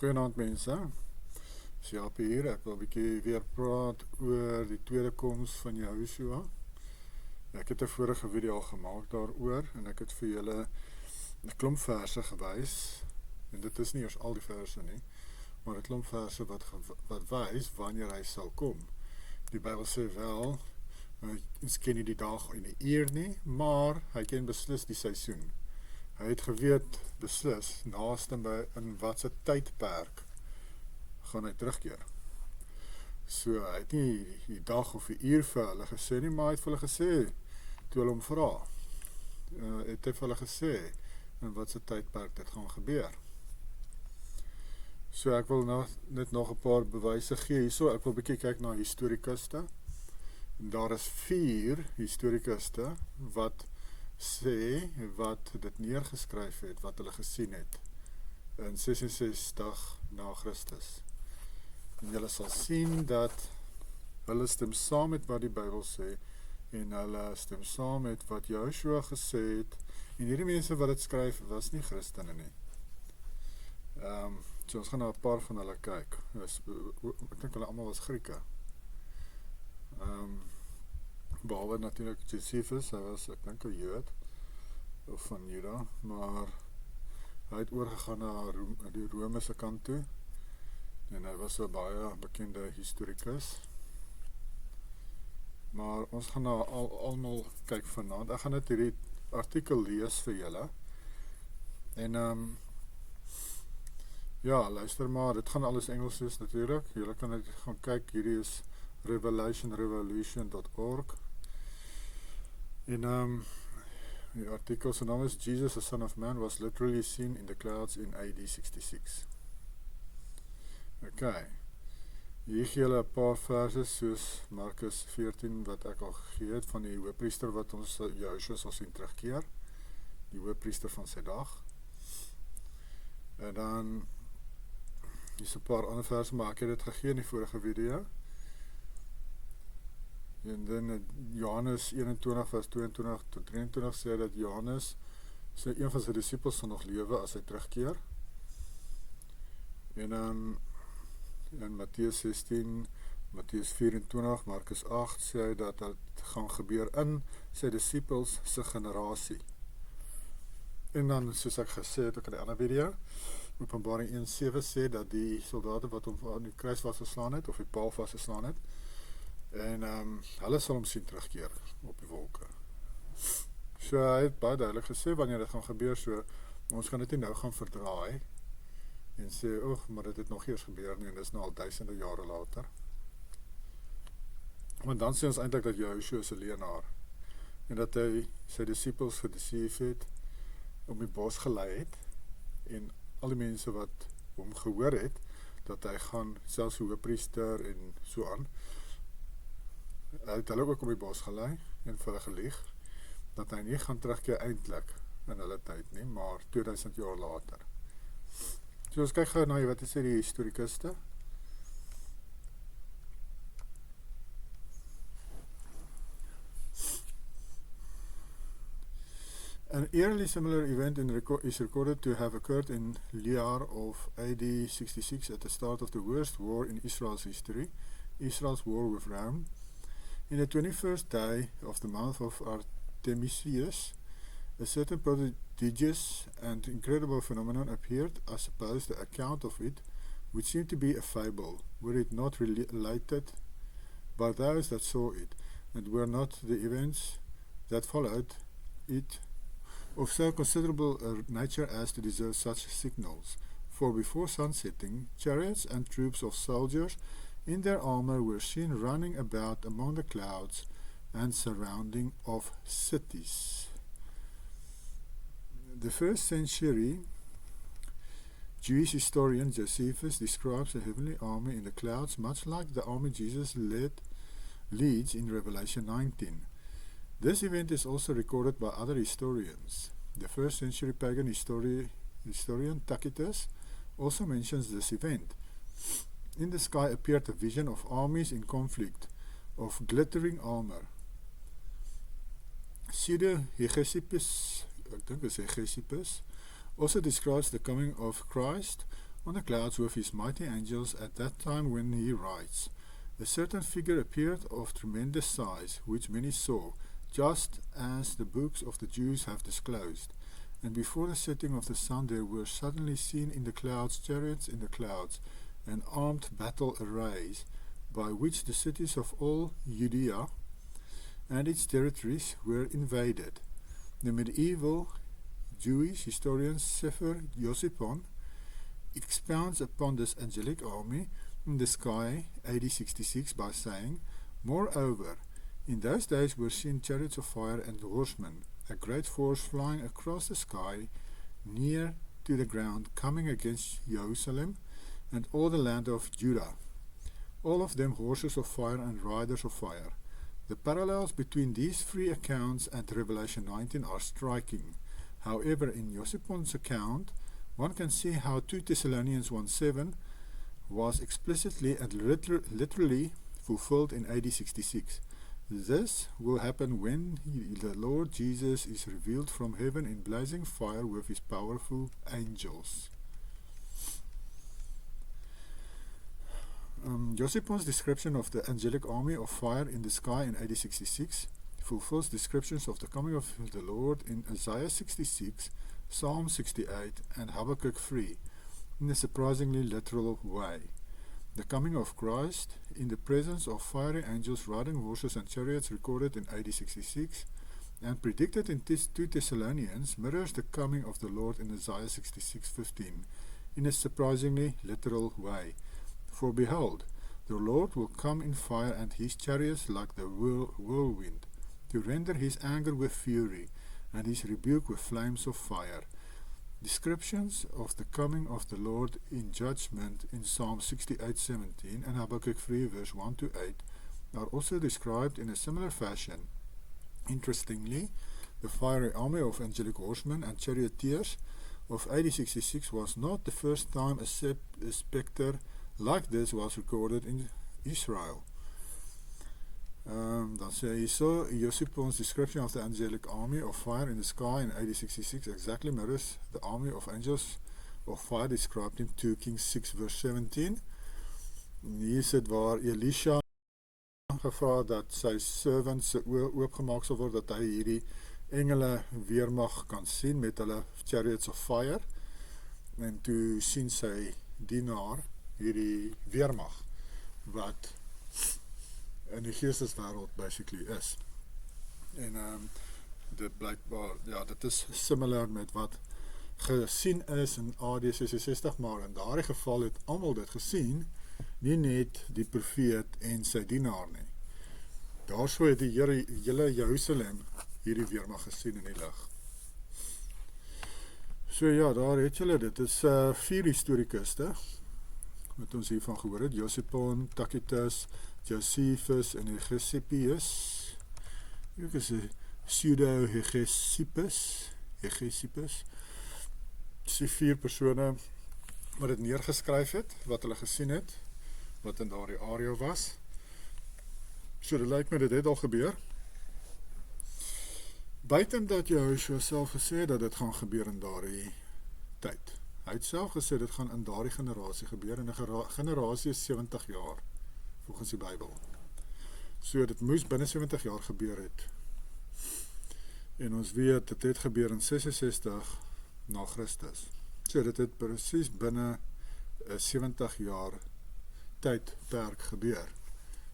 Goeienaand mense, Siap hier, ek wil 'n bietjie weer praat oor die Wederkoms van Yahushua. Ek het 'n vorige video al gemaak daaroor en ek het vir julle 'n klomp verse gewys, en dit is nie eers al die verse nie, maar 'n klomp verse wat wys wanneer hy sal kom. Die Bybel sê wel, ons ken nie die dag en die uur nie, maar hy ken beslis die seisoen. Hy het geweet beslis naaste by in watse tydperk gaan hy terugkeer. So hy het nie die dag of die uur vir hulle gesê nie, maar hy het vir hulle gesê toe hulle hom vra. Het hy vir hulle gesê in watse tydperk dit gaan gebeur. So ek wil net nog 'n paar bewyse gee hierso. Ek wil 'n bietjie kyk na historikuste. Daar is 4 historikuste wat sê wat dit neergeskryf het, wat hulle gesien het in 66 na Christus. En julle sal sien dat hulle stem saam met wat die Bybel sê en hulle stem saam met wat Yahushua gesê het, en hierdie mense wat dit skryf was nie Christene nie. So ons gaan na 'n paar van hulle kyk. Ek dink hulle almal was Grieke. Behalwe natuurlik Josephus, hy was, ek dink 'n Jood of van Juda, maar hy het oorgegaan na die Rome se kant toe en hy was 'n baie bekende historikus. Maar ons gaan na almal kyk vanaand. Ek gaan net hierdie artikel lees vir julle. En ja, luister maar, dit gaan alles Engels wees natuurlik. Julle kan net gaan kyk, hierdie is revolution.org. En die artikel se naam is Jesus, the Son of Man, was literally seen in the clouds in AD 66. Okay. Hier gee hulle 'n paar verse soos Markus 14 wat ek al gegee het van die hoëpriester wat ons Yahushua sal sien terugkeer. Die hoëpriester van sy dag. En dan hier is 'n paar ander verse, maar ek het dit gegee in die vorige video. En dan Johannes 21 vers 22 tot 23 sê dat Johannes een van sy disippels sal nog lewe as hy terugkeer. En dan in Matteus 16, Matteus 24, Markus 8 sê hy dat dit gaan gebeur in sy disippels se generasie. En dan, soos ek gesê het ook in die ander video, Openbaring 1:7 sê dat die soldate wat hom aan die kruis vasgeslaan het, of die paal vasgeslaan het, en hulle sal hom sien terugkeer op die wolke. So hy het baie duidelik gesê wanneer dit gaan gebeur, so ons gaan dit nie nou gaan verdraai en sê, maar dit het nog eers gebeur nie, en dit is nou al duisende jare later. Want dan sê ons eintlik dat Yahushua is 'n leienaar, en dat hy sy disippels gedesief het, om die bos gelei het, en al die mense wat hom gehoor het, dat hy gaan, selfs hoëpriester en so aan, hy het hulle ook om die bos gelei, en vir hulle gelieg, dat hy nie gaan terugkeer eintlik in hulle tyd nie, maar 2000 jaar later. So ons kyk gou na wat sê die historikuste. An eerily similar event is recorded to have occurred in Lear of AD 66 at the start of the worst war in Israel's history, Israel's war with Rome. In the 21st day of the month of Artemisius, a certain prodigious and incredible phenomenon appeared. I suppose the account of it would seem to be a fable, were it not related by those that saw it, and were not the events that followed it of so considerable a nature as to deserve such signals. For before sunsetting, chariots and troops of soldiers in their armor were seen running about among the clouds and surrounding of cities. The first century Jewish historian Josephus describes a heavenly army in the clouds much like the army Jesus leads in Revelation 19. This event is also recorded by other historians. The first century pagan historian Tacitus also mentions this event. In the sky appeared a vision of armies in conflict, of glittering armor. Pseudo-Hegesippus, I think it's Hegesippus, also describes the coming of Christ on the clouds with his mighty angels at that time when he writes, a certain figure appeared of tremendous size, which many saw, just as the books of the Jews have disclosed. And before the setting of the sun there were suddenly seen in the clouds chariots in the clouds, and armed battle arrays, by which the cities of all Judea and its territories were invaded. The medieval Jewish historian Sefer Josephon expounds upon this angelic army in the sky, AD 66, by saying, moreover, in those days were seen chariots of fire and horsemen, a great force flying across the sky near to the ground, coming against Jerusalem and all the land of Judah, all of them horses of fire and riders of fire. The parallels between these three accounts and Revelation 19 are striking. However, in Joseppon's account, one can see how 2 Thessalonians 1:7 was explicitly and literally fulfilled in AD 66. This will happen when the Lord Jesus is revealed from heaven in blazing fire with his powerful angels. Joseppon's description of the angelic army of fire in the sky in AD 66 fulfills descriptions of the coming of the Lord in Isaiah 66, Psalm 68, and Habakkuk 3 in a surprisingly literal way. The coming of Christ in the presence of fiery angels riding horses and chariots recorded in AD 66 and predicted in 2 Thessalonians mirrors the coming of the Lord in Isaiah 66:15 in a surprisingly literal way. For behold, the Lord will come in fire and his chariots like the whirlwind, to render his anger with fury and his rebuke with flames of fire. Descriptions of the coming of the Lord in judgment in Psalm 68:17 and Habakkuk 3 verse 1-8 are also described in a similar fashion. Interestingly, the fiery army of angelic horsemen and charioteers of AD 66 was not the first time a spectre like this was recorded in Israel. Dan sê hy so, Joseppon's description of the angelic army of fire in the sky in AD 66 exactly mirrors the army of angels of fire described in 2 Kings 6 verse 17. En hier sit waar Elisha gevra dat sy servants se oë oopgemaak sal word, dat hy hierdie engele weermag kan sien met hulle chariots of fire, en toe sien sy dienaar hierdie weermag wat in die geesteswêreld basically is. En dit blijkbaar, ja, dit is similar met wat gesien is in AD 66, maar in daardie geval het almal dit gesien, nie net die profeet en sy dienaar nie. Daarso het die hele Jerusalem hierdie weermag gesien in die lig. So ja, daar het julle, dit is 4 historikuste wat ons hiervan gehoor het, Josephon, Tacitus, Josephus en Hegesippus. Ook is Pseudo-Hegesippus. Dis die 4 persone wat het neergeskryf het, wat hulle gesien het, wat in daardie area was. So dit lyk my dit het al gebeur. Buiten dat Yahushua self gesê dat dit gaan gebeur in daardie tyd. Hy het self gesê dit gaan in daardie generasie gebeur, en 'n generasie is 70 jaar, volgens die Bybel. So dit moes binne 70 jaar gebeur het. En ons weet, dit het gebeur in 66 na Christus. So dit het presies binne 'n 70 jaar tydperk gebeur,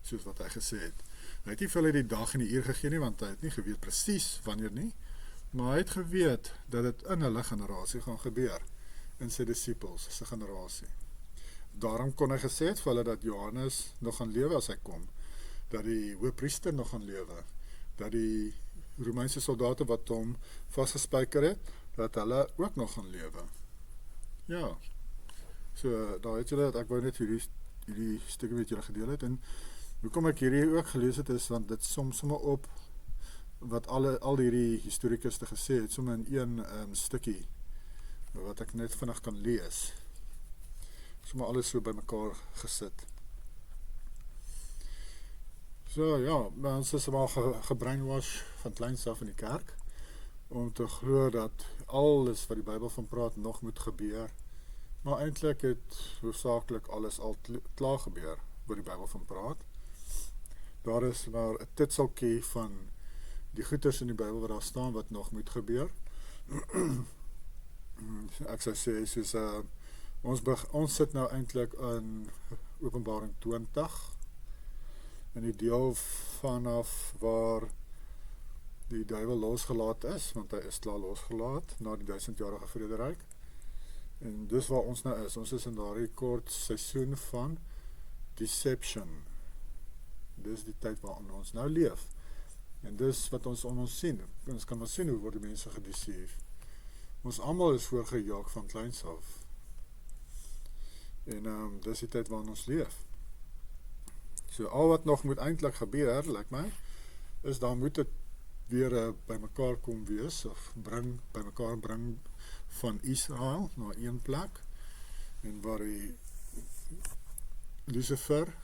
soos wat hy gesê het. Hy het nie vir hulle die dag en die uur gegee nie, want hy het nie geweet presies wanneer nie, maar hy het geweet dat dit in hulle generasie gaan gebeur, in sy disciples, sy generasie. Daarom kon hy gesê het vir hulle dat Johannes nog gaan lewe as hy kom, dat die hoëpriester nog gaan lewe, dat die Romeinse soldate wat hom vasgespijker het, dat hulle ook nog gaan lewe. Ja, so daar het julle, dat ek wou net hierdie stukkie met julle gedeel het, en hoekom ek hierdie ook gelees het is, want dit som sommer op wat al hierdie historikuste gesê het, sommer in een stukkie, wat ek net vinnig kan lees. Sommer alles so by mekaar gesit. So ja, ons is maar gebrainwash van kleins af in die kerk, om te glo dat alles wat die Bybel van praat nog moet gebeur, Maar eintlik het hoofsaaklik alles al klaar gebeur oor die Bybel van praat. Daar is maar 'n titseltjie van die goeters in die Bybel wat daar staan wat nog moet gebeur. Ek sou sê, soos ons sit nou eintlik in Openbaring 20, in die deel vanaf waar die duiwel losgelaat is, want hy is klaar losgelaat na die 1000-jarige vrederyk. En dis waar ons nou is. Ons is in daardie kort seisoen van deception. Dis die tyd waarin ons nou leef. En dis wat ons om ons sien. Ons kan maar sien hoe word die mense gedeceive. Ons almal is voorgejaag van kleins af. En dis die tyd waarin ons leef. So al wat nog moet eintlik gebeur, lyk my, is dan moet dit weer bymekaar kom wees, of bymekaar bring van Israel na een plek, en waar die Lucifer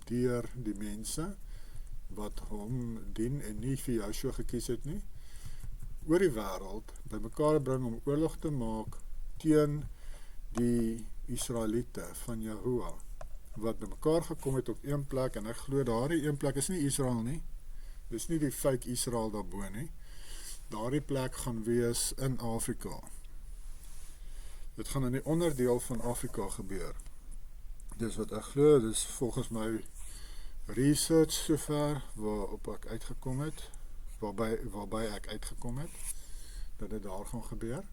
deur die mense wat hom dien en nie vir Yahushua gekies het nie, oor die wêreld bymekaar bring om oorlog te maak teen die Israeliete van Yahuwah, wat bymekaar gekom het op een plek, en ek glo daardie een plek is nie Israel nie, dis nie die fake Israel daarbo nie, daardie plek gaan wees in Afrika. Dit gaan in die onderdeel van Afrika gebeur. Dis wat ek glo, dis volgens my research sover waarop ek uitgekom het, waarby ek uitgekom het, dat dit daar gaan gebeur.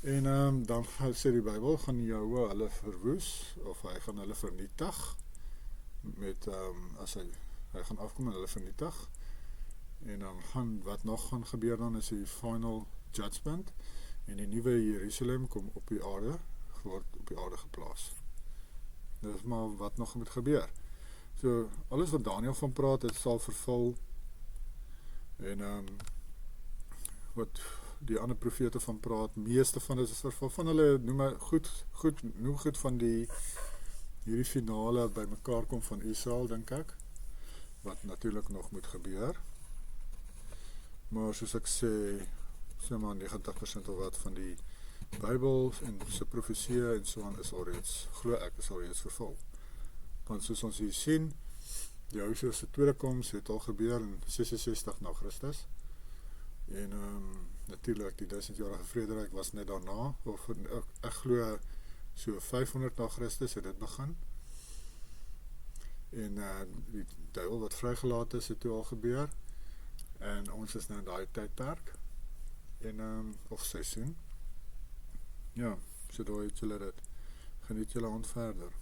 En dan sê die Bybel, gaan Yahuwah hulle verwoes, of hy gaan hulle vernietig, met, as hy gaan afkom en hulle vernietig, en dan wat nog gaan gebeur dan is die final judgment, en die nuwe Jerusalem kom op die aarde, word op die aarde geplaas. Dis maar wat nog moet gebeur. So, alles wat Daniel van praat, het sal vervul, en wat die ander profete van praat, meeste van dit is vervul, van hulle noem goed van hierdie finale by mekaar kom van Israel, dink ek, wat natuurlik nog moet gebeur. Maar soos ek sê maar 90% of wat van die Bybel en sy profeseë en so aan is alreeds, glo ek, is alreeds vervul. Want soos ons hier sien, die Yahushua se Wederkoms het al gebeur in 66 na Christus. En natuurlik die 1000-jarige vrederyk was net daarna, of ek glo so 500 na Christus het dit begin. En die duiwel wat vrygelaat is, het toe al gebeur. En ons is nou in daai tydperk. En of seisoen. Ja, so daar het julle dit. Geniet julle aan verder.